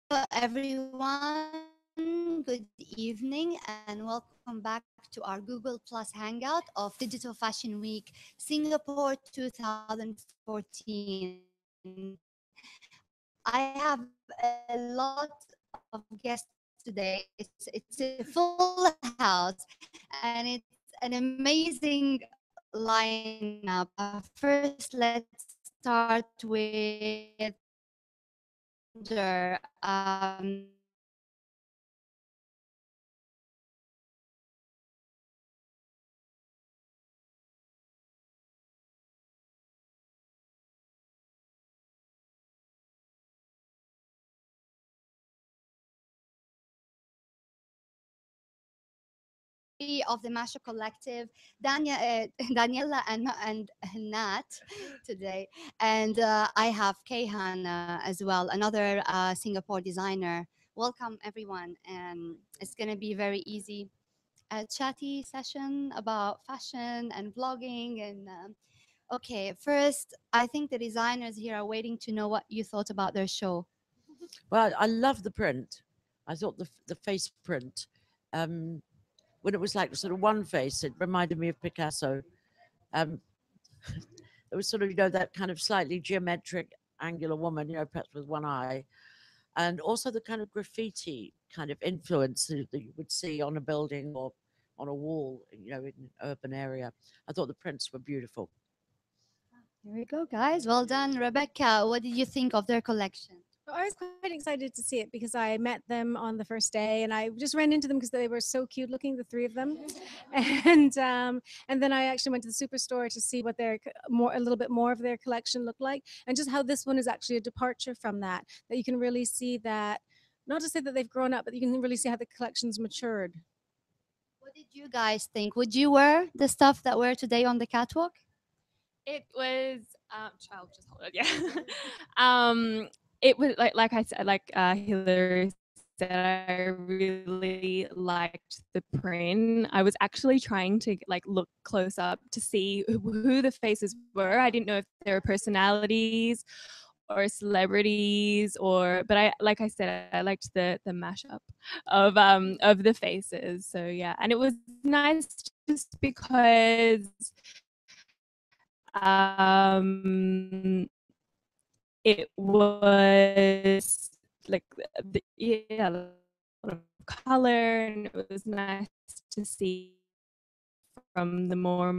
everyone. Good evening and welcome back to our Google Plus Hangout of Digital Fashion Week Singapore 2014. I have a lot of guests today. It's a full house and it's an amazing lineup. First, let's start with the founder. Three of the MashUp Collective, Daniela and Nat today. And I have Kae Hana as well, another Singapore designer. Welcome, everyone. And it's going to be very easy, a chatty session about fashion and vlogging. And okay, first, I think the designers here are waiting to know what you thought about their show. Well, I love the print. I thought the face print, um, when it was like sort of one face, it reminded me of Picasso. Um, it was sort of, that kind of slightly geometric, angular woman, perhaps with one eye, and also the kind of graffiti kind of influence that you would see on a building or on a wall, in an urban area. I thought the prints were beautiful. Here we go, guys. Well done. Rebecca, what did you think of their collection? I was quite excited to see it because I met them on the first day, and I just ran into them because they were so cute looking, the three of them. And then I actually went to the superstore to see what a little bit more of their collection looked like, and just how this one is actually a departure from that. That you can really see that, not to say that they've grown up, but you can really see how the collection's matured. What did you guys think? Would you wear the stuff that we're today on the catwalk? It was child just hold it, yeah. It was like I said, like Hillary said, I really liked the print. I was actually trying to like look close up to see who the faces were. I didn't know if they were personalities or celebrities, or but I like I said, I liked the mashup of the faces. So yeah, and it was nice just because it was like yeah, a lot of color, and it was nice to see from the more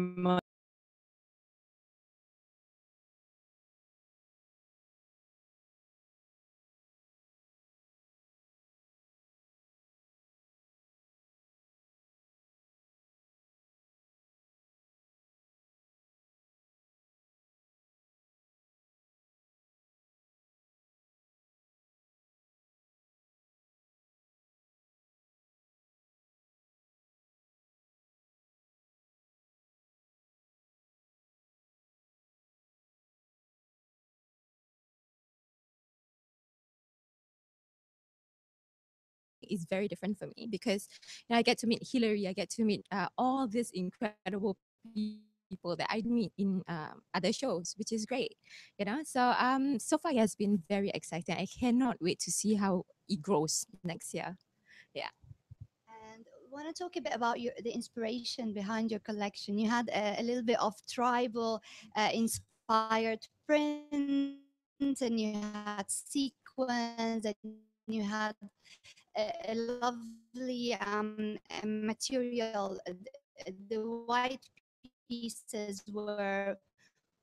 is very different for me because I get to meet Hillary, I get to meet all these incredible people that I don't meet in other shows, which is great. So so far it has been very exciting. I cannot wait to see how it grows next year. Yeah. And want to talk a bit about the inspiration behind your collection. You had a little bit of tribal inspired print, and you had sequins, and you had a lovely material. The white pieces were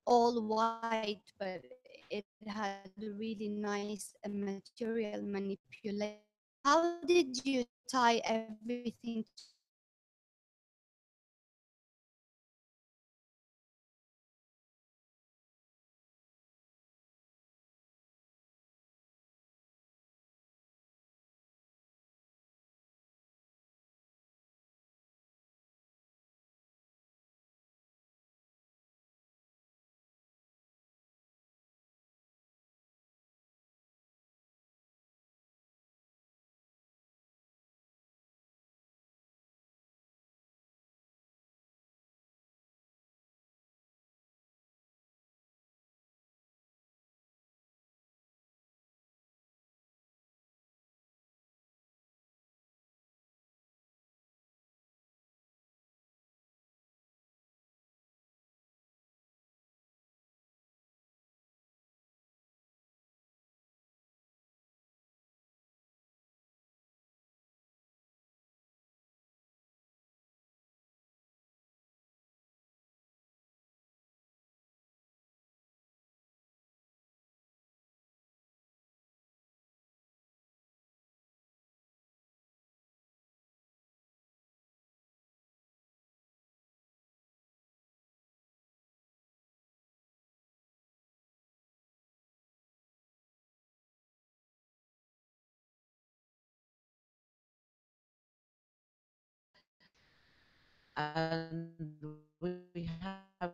all white, but it had a really nice material manipulation. How did you tie everything together? and we have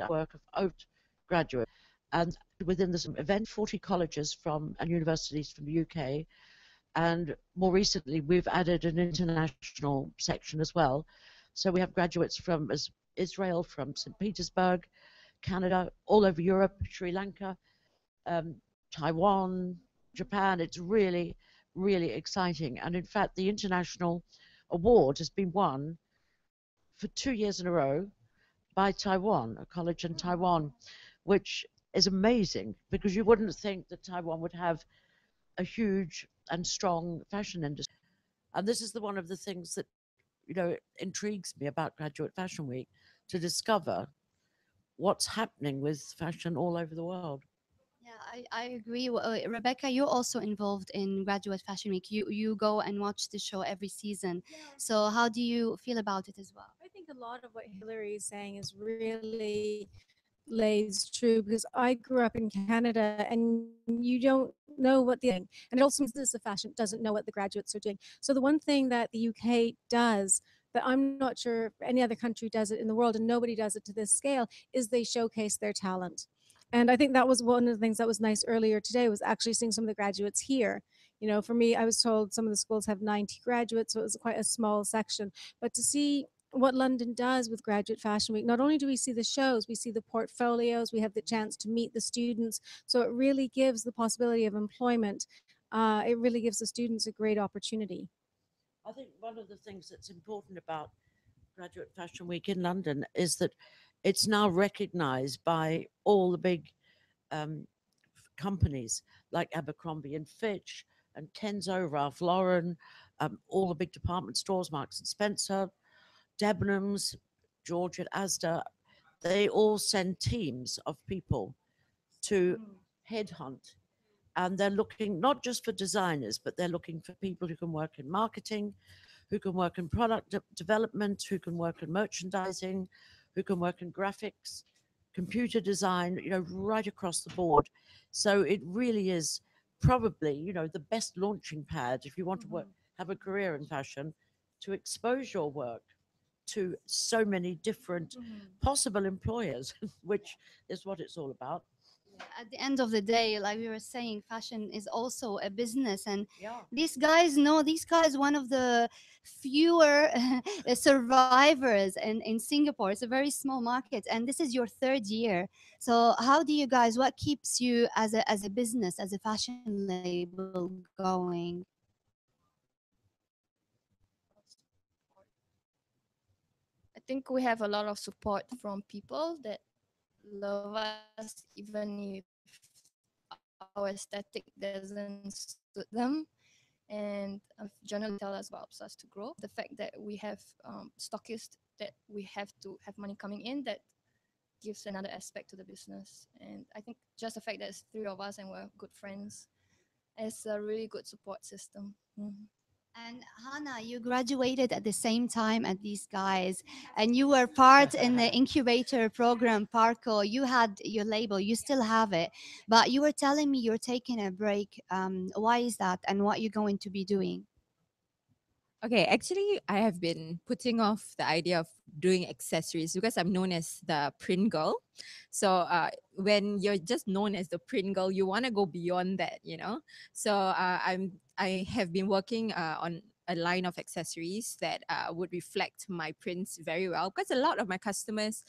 work of out graduates. And within this event, 40 colleges from and universities from the UK. And more recently, we've added an international section as well. So we have graduates from Israel, from St. Petersburg, Canada, all over Europe, Sri Lanka, um, Taiwan, Japan. It's really, really exciting. And in fact, the international award has been won for 2 years in a row by Taiwan, a college in Taiwan, which is amazing because you wouldn't think that Taiwan would have a huge and strong fashion industry. And this is one of the things that, intrigues me about Graduate Fashion Week, to discover what's happening with fashion all over the world. Yeah, I agree. Rebecca, you're also involved in Graduate Fashion Week. You go and watch the show every season. So how do you feel about it as well? I think a lot of what Hillary is saying is really lays true because I grew up in Canada and you don't know what the and it also means this the fashion doesn't know what the graduates are doing. So the one thing that the UK does that I'm not sure if any other country does it in the world and nobody does it to this scale is they showcase their talent. And I think that was one of the things that was nice earlier today was actually seeing some of the graduates here. You know, for me, I was told some of the schools have 90 graduates, so it was quite a small section. But to see what London does with Graduate Fashion Week, not only do we see the shows, we see the portfolios, we have the chance to meet the students. So it really gives the possibility of employment. It really gives the students a great opportunity. I think one of the things that's important about Graduate Fashion Week in London is that it's now recognized by all the big um, companies like Abercrombie and Fitch and Kenzo, Ralph Lauren, all the big department stores, Marks and Spencer, Debenhams, George at Asda. They all send teams of people to headhunt, and they're looking not just for designers, but they're looking for people who can work in marketing, who can work in product development, who can work in merchandising, who can work in graphics, computer design, right across the board. So it really is probably, the best launching pad if you want to have a career in fashion, to expose your work to so many different possible employers, which is what it's all about. At the end of the day, like we were saying, fashion is also a business, and Yeah. these guys one of the fewer survivors in Singapore. It's a very small market, and this is your third year. So how do you guys, what keeps you as a business, as a fashion label going? I think we have a lot of support from people that love us even if our aesthetic doesn't suit them. And journalists tell us what helps us to grow. The fact that we have stockists that we have to have money coming in, that gives another aspect to the business. And I think just the fact that it's three of us and we're good friends, it's a really good support system. And Hana, you graduated at the same time as these guys, and you were part in the incubator program, Parco. You had your label, you still have it, but you were telling me you're taking a break. Why is that, and what you're going to be doing? Okay, actually, I have been putting off the idea of doing accessories because I'm known as the print girl. So when you're just known as the print girl, you want to go beyond that, you know. So I have been working on a line of accessories that would reflect my prints very well because a lot of my customers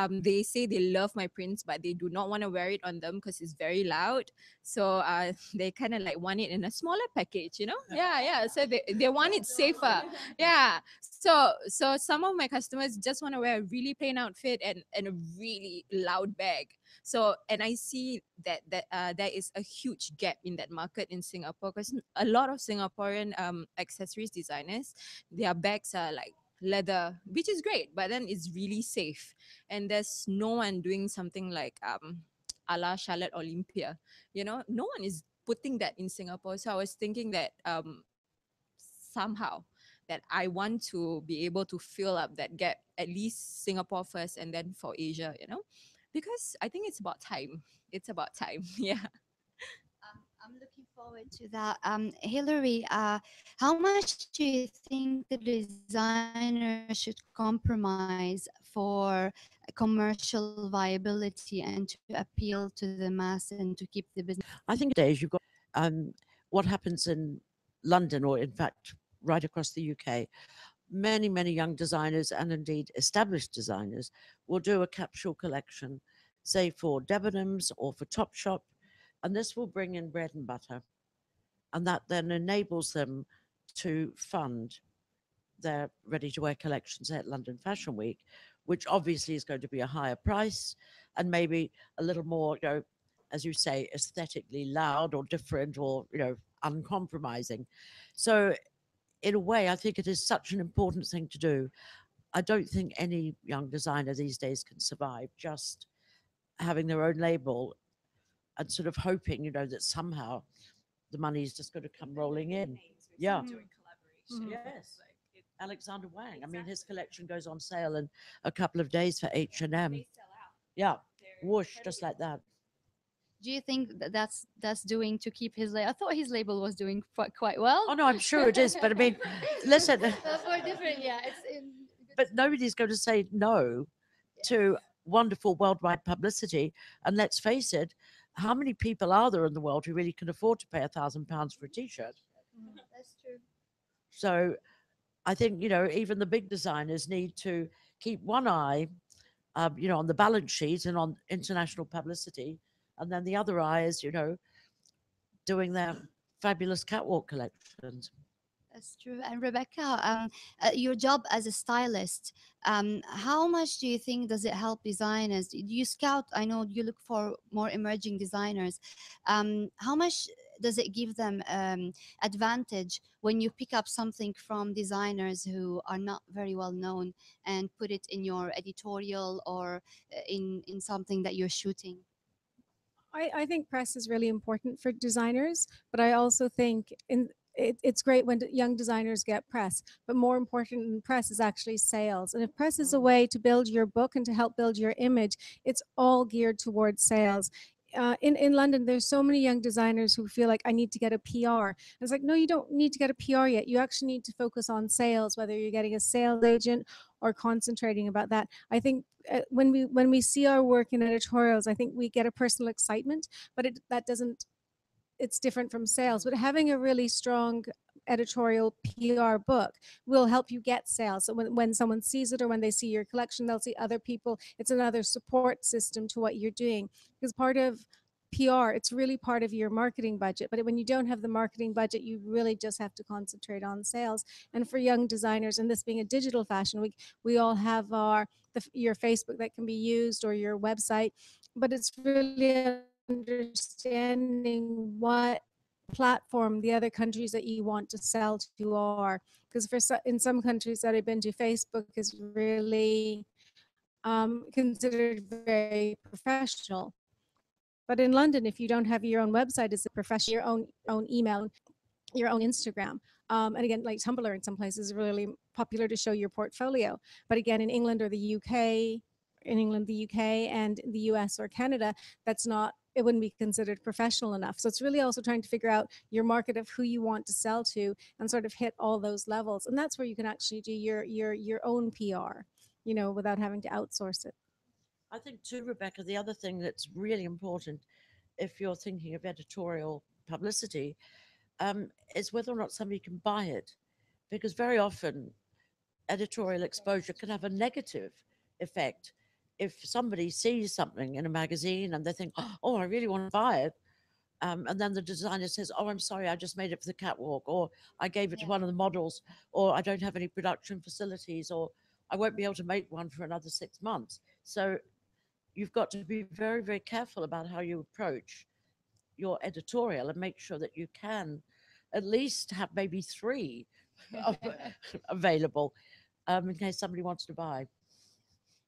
they say they love my prints but they do not want to wear it on them because it's very loud, so they kind of like want it in a smaller package, you know. Yeah, so they want it safer. Yeah, so some of my customers just want to wear a really plain outfit and a really loud bag. So and I see that there is a huge gap in that market in Singapore because a lot of Singaporean accessories designers, their bags are like leather, which is great, but then it's really safe, and there's no one doing something like a la Charlotte Olympia, you know. No one is putting that in Singapore. So I was thinking that somehow that I want to be able to fill up that gap, at least Singapore first and then for Asia, you know, because I think it's about time. It's about time. Yeah. I'm looking forward to that. Hillary, how much do you think the designer should compromise for commercial viability and to appeal to the mass and to keep the business going? I think days you've got um, what happens in London, or in fact, right across the UK. Many young designers and indeed established designers will do a capsule collection, say for Debenhams or for Topshop, and this will bring in bread and butter, and that then enables them to fund their ready-to-wear collections at London Fashion Week, which obviously is going to be a higher price and maybe a little more, as you say, aesthetically loud or different or, uncompromising. So in a way, I think it is such an important thing to do. I don't think any young designer these days can survive just having their own label and sort of hoping, that somehow the money is just going to come rolling in. Yeah. Yes. Alexander Wang. I mean, his collection goes on sale in a couple of days for H&M. Yeah. Whoosh, just like that. Do you think that that's doing to keep his label? I thought his label was doing quite well. Oh, no, I'm sure it is. But I mean, listen, For different, yeah, it's in but nobody's going to say no to wonderful worldwide publicity. And let's face it, how many people are there in the world who really can afford to pay £1,000 for a T-shirt? That's true. So I think, even the big designers need to keep one eye, on the balance sheet and on international publicity. And then the other eye is, doing their fabulous catwalk collections. That's true. And Rebecca, your job as a stylist, how much do you think does it help designers? Do you scout? I know you look for more emerging designers. How much does it give them advantage when you pick up something from designers who are not very well known and put it in your editorial or in something that you're shooting? I think press is really important for designers, but I also think it's great when young designers get press, but more important than press is actually sales. And if press is a way to build your book and to help build your image, it's all geared towards sales. In London, there's so many young designers who feel like I need to get a PR. And it's like, no, you don't need to get a PR yet. You actually need to focus on sales, whether you're getting a sales agent or concentrating about that. I think when we see our work in editorials, I think we get a personal excitement, but that doesn't. It's different from sales. But having a really strong editorial PR book will help you get sales. So when someone sees it or when they see your collection, they'll see other people. It's another support system to what you're doing, because part of PR, it's really part of your marketing budget. But when you don't have the marketing budget, you really just have to concentrate on sales. And for young designers, and this being a digital fashion week, we all have your Facebook that can be used, or your website. But it's really understanding what platform the other countries that you want to sell to are. Because in some countries that I've been to, Facebook is really considered very professional. But in London, if you don't have your own website as a professional, your own email, your own Instagram. And again, like Tumblr in some places is really popular to show your portfolio. But again, in England or the UK, and the US or Canada, it wouldn't be considered professional enough. So it's really also trying to figure out your market of who you want to sell to and sort of hit all those levels. And that's where you can actually do your own PR, without having to outsource it. I think too, Rebecca, the other thing that's really important if you're thinking of editorial publicity is whether or not somebody can buy it. Because very often editorial exposure can have a negative effect. If somebody sees something in a magazine and they think, oh, I really want to buy it, and then the designer says, oh, I'm sorry, I just made it for the catwalk, or I gave it to one of the models, or I don't have any production facilities, or I won't be able to make one for another 6 months. So you've got to be very, very careful about how you approach your editorial and make sure that you can at least have maybe 3 available in case somebody wants to buy.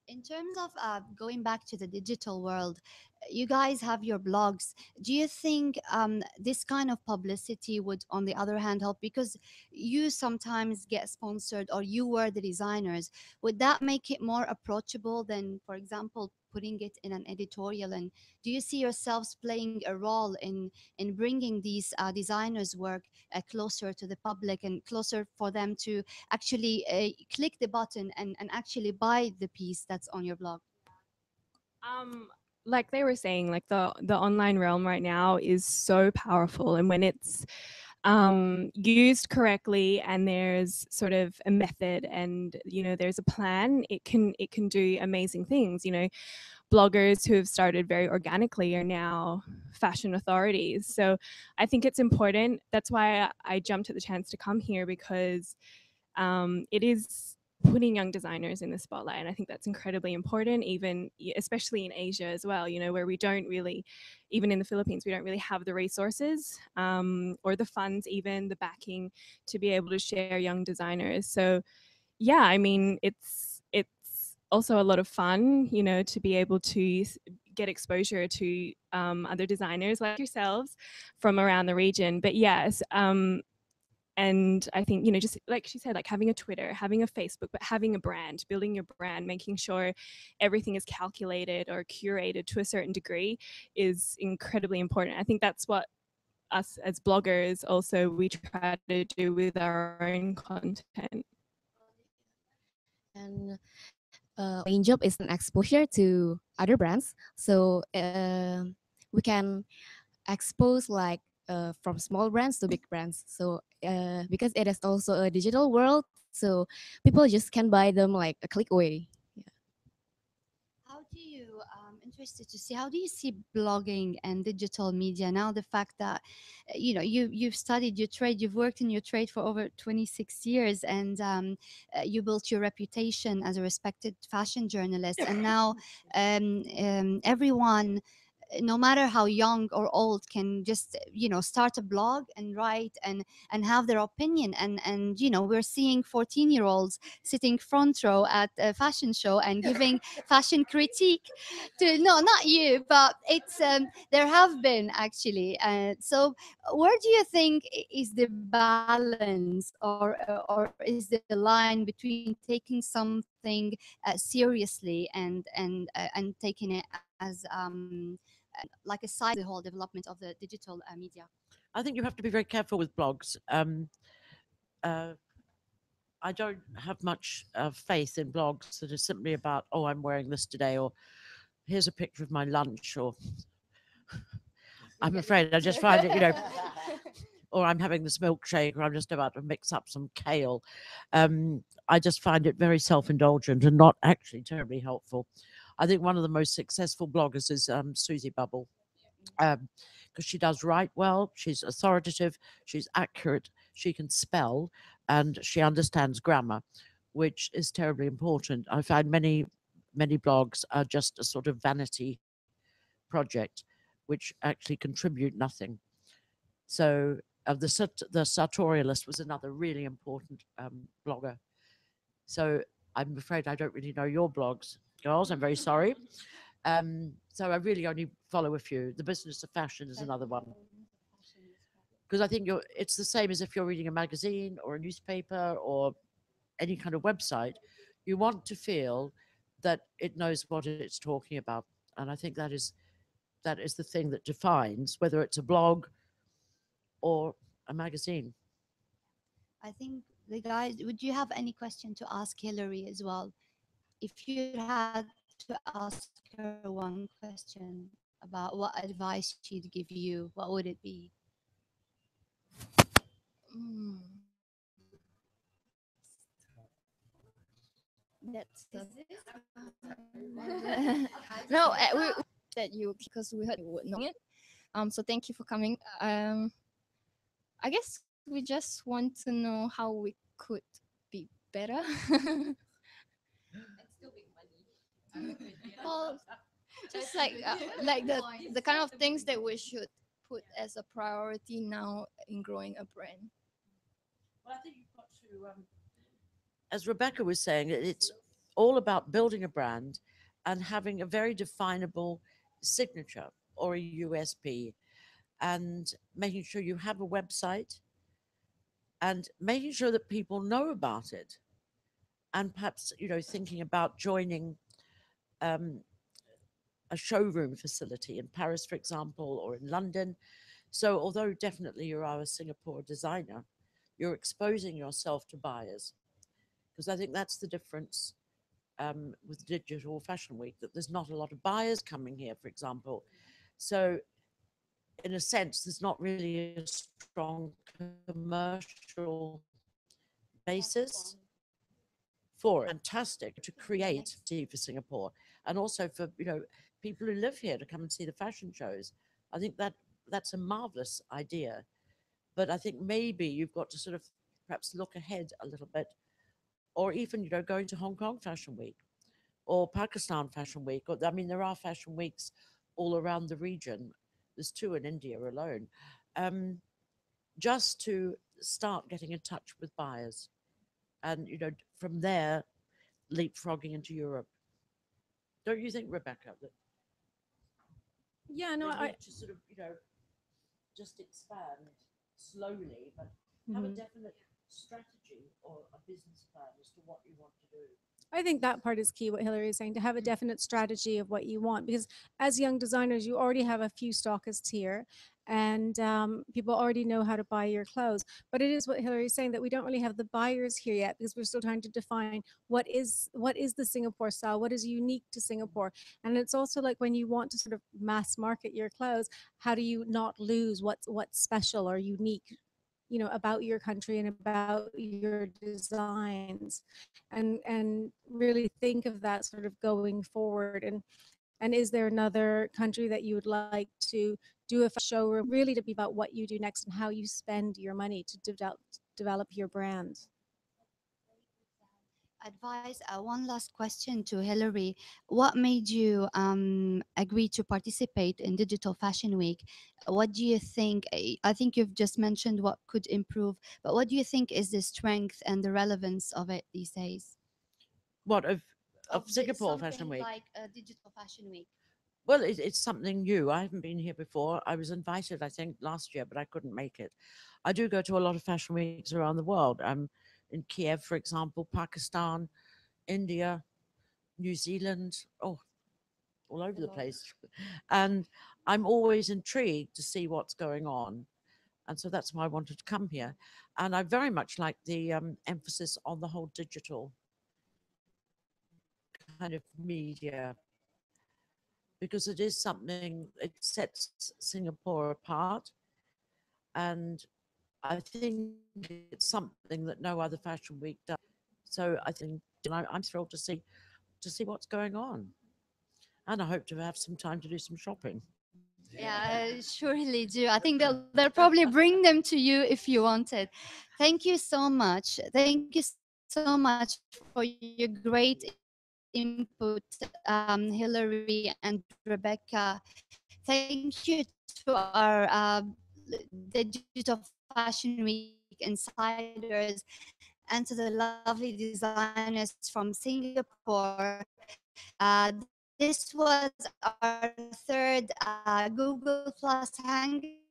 In terms of going back to the digital world, you guys have your blogs. Do you think this kind of publicity would, on the other hand, help? Because you sometimes get sponsored or you were the designers. Would that make it more approachable than, for example, putting it in an editorial? And do you see yourselves playing a role in bringing these designers' work closer to the public and closer for them to actually click the button and actually buy the piece that's on your blog? Um, like they were saying, like the online realm right now is so powerful, and when it's used correctly and there's sort of a method and there's a plan, it can do amazing things. Bloggers who have started very organically are now fashion authorities. So I think it's important. That's why I jumped at the chance to come here, because it is putting young designers in the spotlight, and I think that's incredibly important, even especially in Asia as well, where we don't really, even in the Philippines, we don't really have the resources or the funds, even the backing, to be able to share young designers. So yeah, I mean, it's also a lot of fun, to be able to get exposure to other designers like yourselves from around the region. But yes, and I think, just like she said, like having a Twitter, having a Facebook, but having a brand, building your brand, making sure everything is calculated or curated to a certain degree is incredibly important. I think that's what us as bloggers also we try to do with our own content. And our main job is an exposure to other brands, so we can expose like from small brands to big brands. So because it is also a digital world, so people just can buy them like a click away. How do you, interested to see, how do you see blogging and digital media now? The fact that, you've studied your trade, you've worked in your trade for over 26 years, and you built your reputation as a respected fashion journalist. And now everyone, no matter how young or old, can just start a blog and write and have their opinion. And we're seeing 14-year-olds sitting front row at a fashion show and giving fashion critique to, no, not you, but it's there have been actually. So where do you think is the balance, or is the line between taking something seriously and taking it as like a side business, like the whole development of the digital media? I think you have to be very careful with blogs. Uh, I don't have much faith in blogs that are simply about, oh, I'm wearing this today, or here's a picture of my lunch, or I'm afraid I just find it, or I'm having this milkshake, or I'm just about to mix up some kale. I just find it very self-indulgent and not actually terribly helpful. I think one of the most successful bloggers is Susie Bubble, because she does write well, she's authoritative, she's accurate, she can spell, and she understands grammar, which is terribly important. I find many blogs are just a sort of vanity project, which actually contribute nothing. So the sartorialist was another really important blogger. So I'm afraid I don't really know your blogs, girls. I'm very sorry. So I really only follow a few. The Business of Fashion is another one, because I think it's the same as if you're reading a magazine or a newspaper or any kind of website. You want to feel that it knows what it's talking about, and I think that is the thing that defines whether it's a blog or a magazine. I think the guys, would you have any question to ask Hillary as well? If you had to ask her one question about what advice she'd give you, what would it be? Mm, that's no, we that you because we heard you would know it. So thank you for coming. I guess we just want to know how we could be better. Well, just like the kind of things that we should put as a priority now in growing a brand. Well, I think you've got to, as Rebecca was saying, it's all about building a brand and having a very definable signature or a USP, and making sure you have a website and making sure that people know about it, and perhaps thinking about joining um, a showroom facility in Paris, for example, or in London. So although definitely you are a Singapore designer, you're exposing yourself to buyers, because I think that's the difference with Digital Fashion Week, that there's not a lot of buyers coming here, for example. So in a sense, there's not really a strong commercial basis for it. Fantastic to create for Singapore, and also for people who live here to come and see the fashion shows. I think that that's a marvelous idea, but I think maybe you've got to sort of perhaps look ahead a little bit, or even going to Hong Kong Fashion Week or Pakistan Fashion Week. Or, I mean, there are fashion weeks all around the region. There's two in India alone. Just to start getting in touch with buyers, and from there leapfrogging into Europe. Don't you think, Rebecca, that Yeah, no, they I. need to sort of just expand slowly, but have a Mhm. definite strategy or a business plan as to what you want to do? I think that part is key, what Hillary is saying, to have a definite strategy of what you want. Because as young designers, you already have a few stockists here, and people already know how to buy your clothes. But it is what Hillary is saying, that we don't really have the buyers here yet, because we're still trying to define what is the Singapore style, what is unique to Singapore. And it's also like, when you want to sort of mass market your clothes, how do you not lose what's special or unique, about your country and about your designs, and really think of that sort of going forward. And is there another country that you would like to do a showroom, really to be about what you do next and how you spend your money to develop your brand. Advice. One last question to Hillary. What made you agree to participate in Digital Fashion Week? What do you think? I think you've just mentioned what could improve, but what do you think is the strength and the relevance of it these days? What of Singapore Fashion Something Week? like a Digital Fashion Week. Well, it's something new. I haven't been here before. I was invited, I think, last year, but I couldn't make it. I do go to a lot of fashion weeks around the world. In Kiev, for example, Pakistan, India, New Zealand, all over the place. And I'm always intrigued to see what's going on. And so that's why I wanted to come here. And I very much like the emphasis on the whole digital kind of media, because it is something, it sets Singapore apart. And I think it's something that no other fashion week does. So I think, and I'm thrilled to see what's going on. And I hope to have some time to do some shopping. Yeah, surely do. I think they'll probably bring them to you if you want it. Thank you so much. Thank you so much for your great input, Hillary and Rebecca. Thank you to our Digital Fashion Week insiders and to the lovely designers from Singapore. This was our third Google Plus Hangout session. And thank you to our Hangout designers